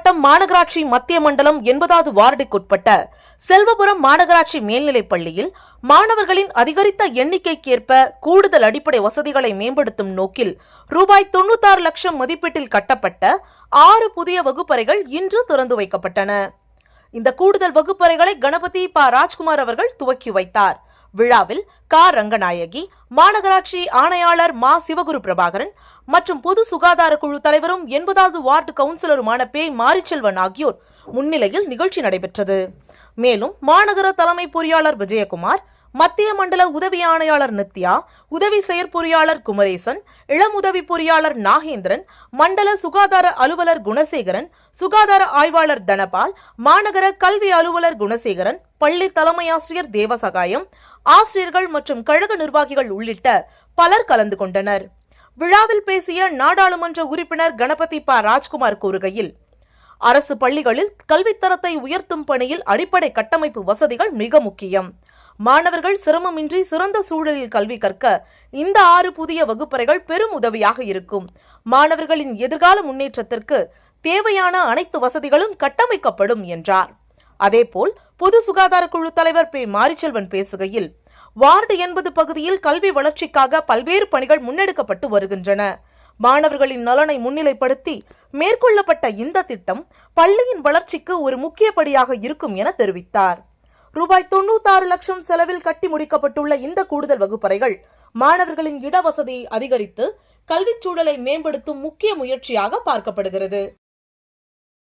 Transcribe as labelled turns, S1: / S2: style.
S1: மாவட்டம் மாநகராட்சி மத்திய மண்டலம் 80வது வார்டுக்குட்பட்ட செல்வபுரம் மாநகராட்சி மேல்நிலைப் பள்ளியில் மாணவர்களின் அதிகரித்த எண்ணிக்கைக்கேற்ப கூடுதல் அடிப்படை வசதிகளை மேம்படுத்தும் நோக்கில் ரூபாய் 96 லட்சம் மதிப்பீட்டில் கட்டப்பட்ட 6 புதிய வகுப்பறைகள் இன்று திறந்து வைக்கப்பட்டன. இந்த கூடுதல் வகுப்பறைகளை கணபதி ராஜ்குமார் அவர்கள் துவக்கி வைத்தார். விழாவில் ரங்கநாயகி, மாநகராட்சி ஆணையாளர் சிவகுரு பிரபாகரன் மற்றும் பொது சுகாதார குழு தலைவரும் 80வது வார்டு கவுன்சிலருமான மாரிச்செல்வன் ஆகியோர் முன்னிலையில் நிகழ்ச்சி நடைபெற்றது. மேலும் மாநகர தலைமை பொறியாளர் விஜயகுமார், மத்திய மண்டல உதவி ஆணையாளர் நித்யா, உதவி செயற்பொறியாளர் குமரேசன், இளம் உதவி பொறியாளர் நாகேந்திரன், மண்டல சுகாதார அலுவலர் குணசேகரன், சுகாதார ஆய்வாளர் தனபால், மாநகர கல்வி அலுவலர் குணசேகரன், பள்ளி தலைமை ஆசிரியர் தேவசகாயம், ஆசிரியர்கள் மற்றும் கழக நிர்வாகிகள் உள்ளிட்ட பலர் கலந்து கொண்டனர். விழாவில் பேசிய நாடாளுமன்ற உறுப்பினர் கணபதி ராஜ்குமார் கூறுகையில், அரசு பள்ளிகளில் கல்வித்தரத்தை உயர்த்தும் பணியில் அடிப்படை கட்டமைப்பு வசதிகள் மிக முக்கியம். மாணவர்கள் சிரமமின்றி சிறந்த சூழலில் கல்வி கற்க இந்த 6 புதிய வகுப்பறைகள் பெரும் உதவியாக இருக்கும். மாணவர்களின் எதிர்கால முன்னேற்றத்திற்கு தேவையான அனைத்து வசதிகளும் கட்டமைக்கப்படும் என்றார். அதேபோல் பொது சுகாதார குழு தலைவர் மாரிச்செல்வன் பேசுகையில், வார்டு 80 பகுதியில் கல்வி வளர்ச்சிக்காக பல்வேறு பணிகள் முன்னெடுக்கப்பட்டு வருகின்றன. மாணவர்களின் நலனை முன்னிலைப்படுத்தி மேற்கொள்ளப்பட்ட இந்த திட்டம் பள்ளியின் வளர்ச்சிக்கு ஒரு முக்கிய படியாக இருக்கும் என தெரிவித்தார். ரூபாய் 96 லட்சம் செலவில் கட்டி முடிக்கப்பட்டுள்ள இந்த கூடுதல் வகுப்பறைகள் மாணவர்களின் இடவசதியை அதிகரித்து கல்விச் சூழலை மேம்படுத்தும் முக்கிய முயற்சியாக பார்க்கப்படுகிறது.